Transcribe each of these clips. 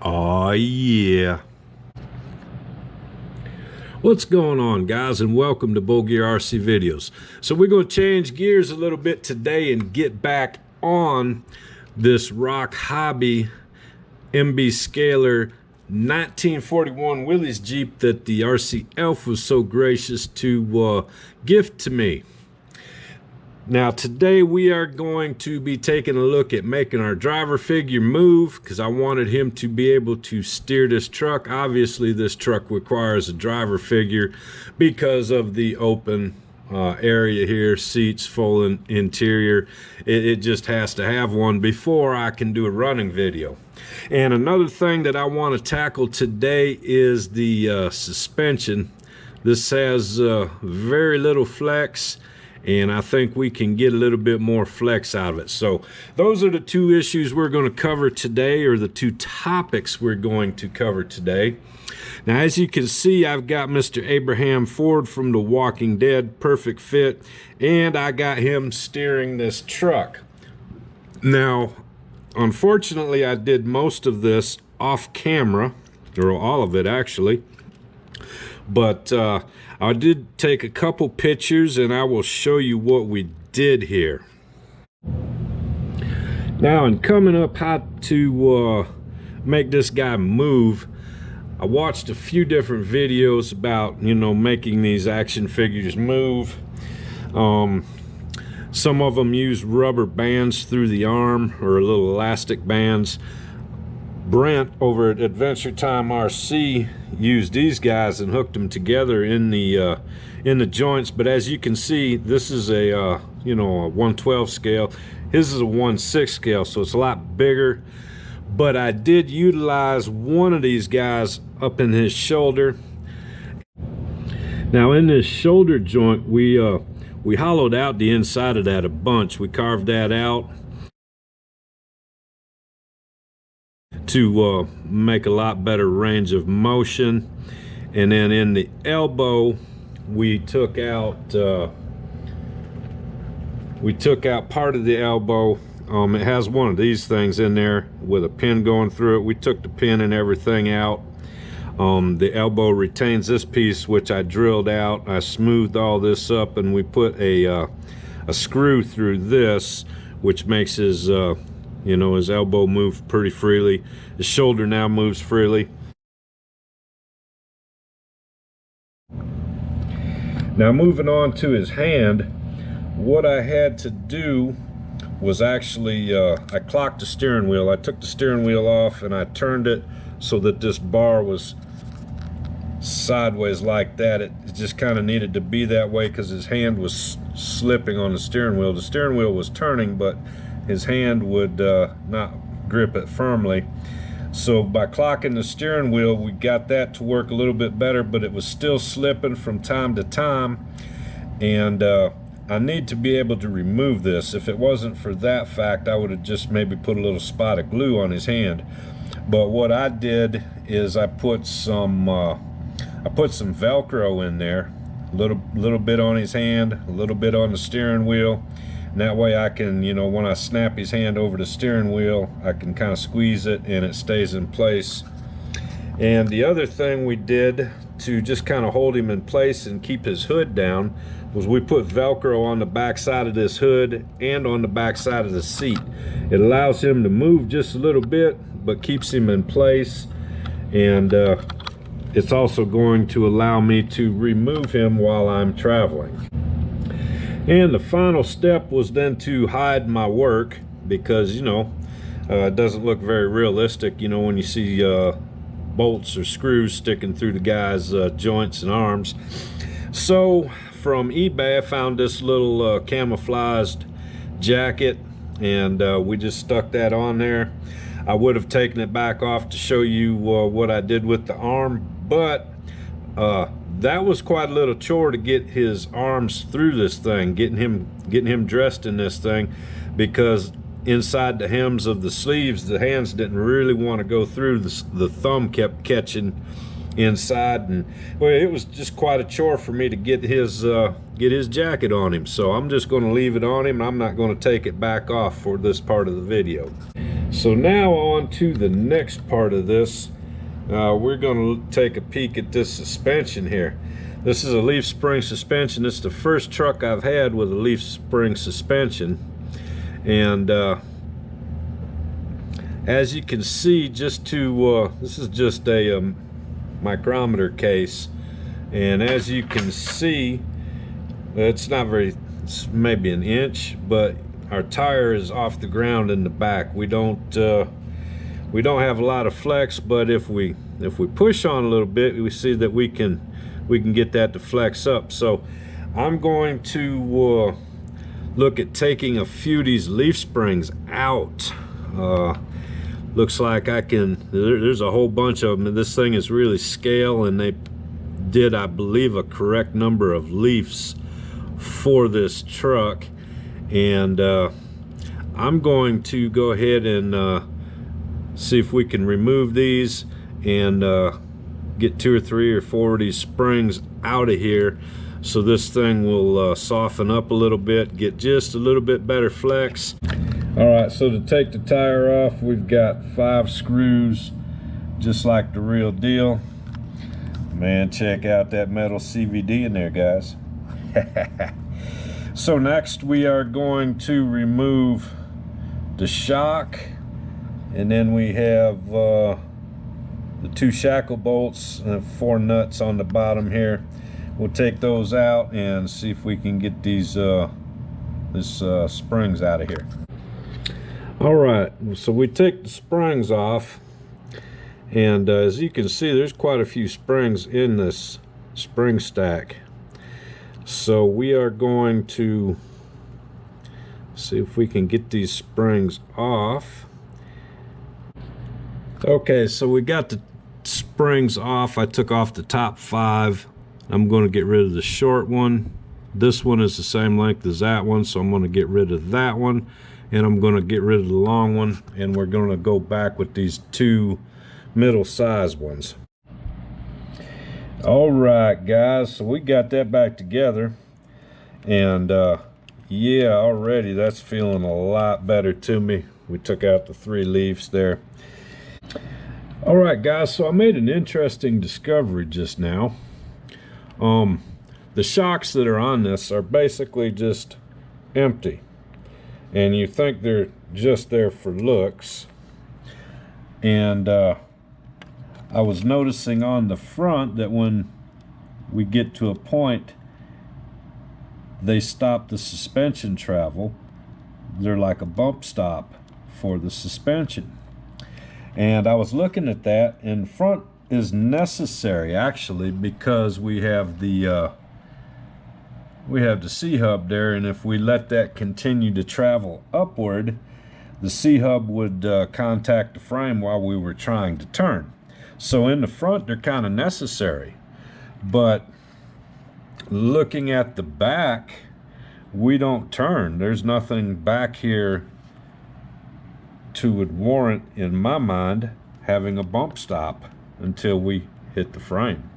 Oh yeah. What's going on, guys, and welcome to bullgearrc videos. So we're going to change gears a little bit today and get back on this Roc Hobby MB Scaler 1941 Willie's Jeep that the RC Elf was so gracious to gift to me. Now today we are going to be taking a look at making our driver figure move, because I wanted him to be able to steer this truck. Obviously this truck requires a driver figure because of the open area here, seats, full interior. It just has to have one before I can do a running video. And another thing that I want to tackle today is the suspension. This has very little flex, and I think we can get a little bit more flex out of it. So those are the two issues we're going to cover today, or the two topics we're going to cover today. Now, as you can see, I've got Mr. Abraham Ford from The Walking Dead, perfect fit, and I got him steering this truck. Now, unfortunately, I did most of this off camera, or all of it actually, but I did take a couple pictures and I will show you what we did here. Now, in coming up how to make this guy move, I watched a few different videos about, you know, making these action figures move. Some of them use rubber bands through the arm, or little elastic bands. Brent over at Adventure Time RC used these guys and hooked them together in the joints. But as you can see, this is a you know, a 1/12 scale. His is a 1/6 scale, so it's a lot bigger. But I did utilize one of these guys up in his shoulder. Now, in this shoulder joint, we hollowed out the inside of that a bunch. We carved that out to make a lot better range of motion. And then in the elbow, we took out part of the elbow. It has one of these things in there with a pin going through it. We took the pin and everything out. The elbow retains this piece, which I drilled out. I smoothed all this up, and we put a screw through this, which makes his you know, his elbow move pretty freely. His shoulder now moves freely. Now, moving on to his hand, what I had to do was actually I clocked the steering wheel. I took the steering wheel off and I turned it so that this bar was sideways like that. It just kind of needed to be that way because his hand was slipping on the steering wheel. The steering wheel was turning, but his hand would not grip it firmly. So by clocking the steering wheel, we got that to work a little bit better, but it was still slipping from time to time. And I need to be able to remove this. If it wasn't for that fact, I would have just maybe put a little spot of glue on his hand. But what I did is I put some Velcro in there, a little bit on his hand, a little bit on the steering wheel. And that way I can, you know, when I snap his hand over the steering wheel, I can kind of squeeze it and it stays in place. And the other thing we did to just kind of hold him in place and keep his hood down was we put Velcro on the back side of this hood and on the back side of the seat. It allows him to move just a little bit, but keeps him in place. And it's also going to allow me to remove him while I'm traveling. And the final step was then to hide my work, because, you know, it doesn't look very realistic, you know, when you see bolts or screws sticking through the guy's joints and arms. So from eBay, I found this little camouflaged jacket, and we just stuck that on there. I would have taken it back off to show you what I did with the arm, but that was quite a little chore to get his arms through this thing, getting him dressed in this thing, because inside the hems of the sleeves, the hands didn't really want to go through. The thumb kept catching inside, and well, it was just quite a chore for me to get his jacket on him. So I'm just going to leave it on him. I'm not going to take it back off for this part of the video. So now on to the next part of this. We're going to take a peek at this suspension here. This is a leaf spring suspension. It's the first truck I've had with a leaf spring suspension. And as you can see, this is just a micrometer case. And as you can see, it's not very, it's maybe an inch, but our tire is off the ground in the back. We don't have a lot of flex, but if we push on a little bit, we see that we can get that to flex up. So I'm going to look at taking a few of these leaf springs out. Looks like I can, there's a whole bunch of them, and this thing is really scale, and they did, I believe, a correct number of leaves for this truck. And I'm going to go ahead and see if we can remove these and get 2 or 3 or 4 of these springs out of here, so this thing will soften up a little bit, get just a little bit better flex. All right, so to take the tire off, we've got 5 screws, just like the real deal. Man, check out that metal CVD in there, guys. So next we are going to remove the shock, and then we have the 2 shackle bolts and 4 nuts on the bottom here. We'll take those out and see if we can get these springs out of here. All right, so we take the springs off, and as you can see, there's quite a few springs in this spring stack. So we are going to see if we can get these springs off. Okay, so we got the springs off. I took off the top 5. I'm going to get rid of the short one. This one is the same length as that one, so I'm going to get rid of that one, and I'm going to get rid of the long one, and we're going to go back with these 2 middle-sized ones. All right, guys, so we got that back together, and yeah, already that's feeling a lot better to me. We took out the 3 leaves there. All right, guys, so I made an interesting discovery just now. The shocks that are on this are basically just empty, and you think they're just there for looks. And I was noticing on the front that when we get to a point, they stop the suspension travel. They're like a bump stop for the suspension. And I was looking at that, and front is necessary actually, because we have the C-hub there, and if we let that continue to travel upward, the C-hub would contact the frame while we were trying to turn. So in the front, they're kind of necessary. But looking at the back, we don't turn. There's nothing back here to would warrant, in my mind, having a bump stop until we hit the frame.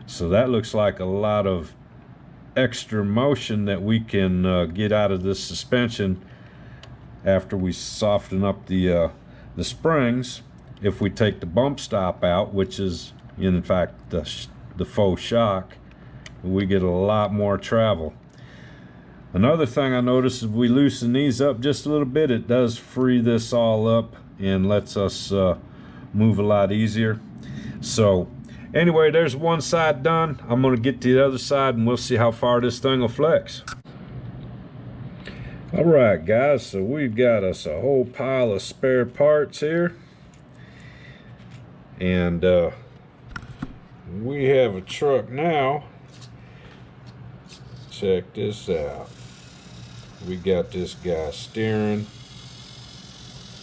So that looks like a lot of extra motion that we can get out of this suspension after we soften up the springs. If we take the bump stop out, which is in fact the faux shock, we get a lot more travel. Another thing I noticed is we loosen these up just a little bit, it does free this all up and lets us move a lot easier. So anyway, there's one side done. I'm going to get to the other side and we'll see how far this thing will flex. All right, guys, so we've got us a whole pile of spare parts here, and we have a truck now. Check this out. We got this guy steering.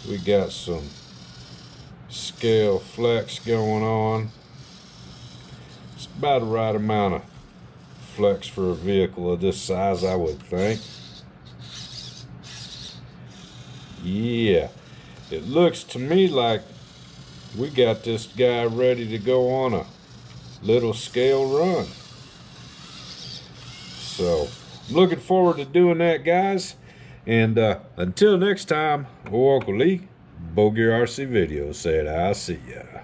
We got some scale flex going on. It's about the right amount of flex for a vehicle of this size, I would think. Yeah, it looks to me like we got this guy ready to go on a little scale run. So I'm looking forward to doing that, guys. And until next time, Roc Hobby bullgearrc video said, I'll see ya.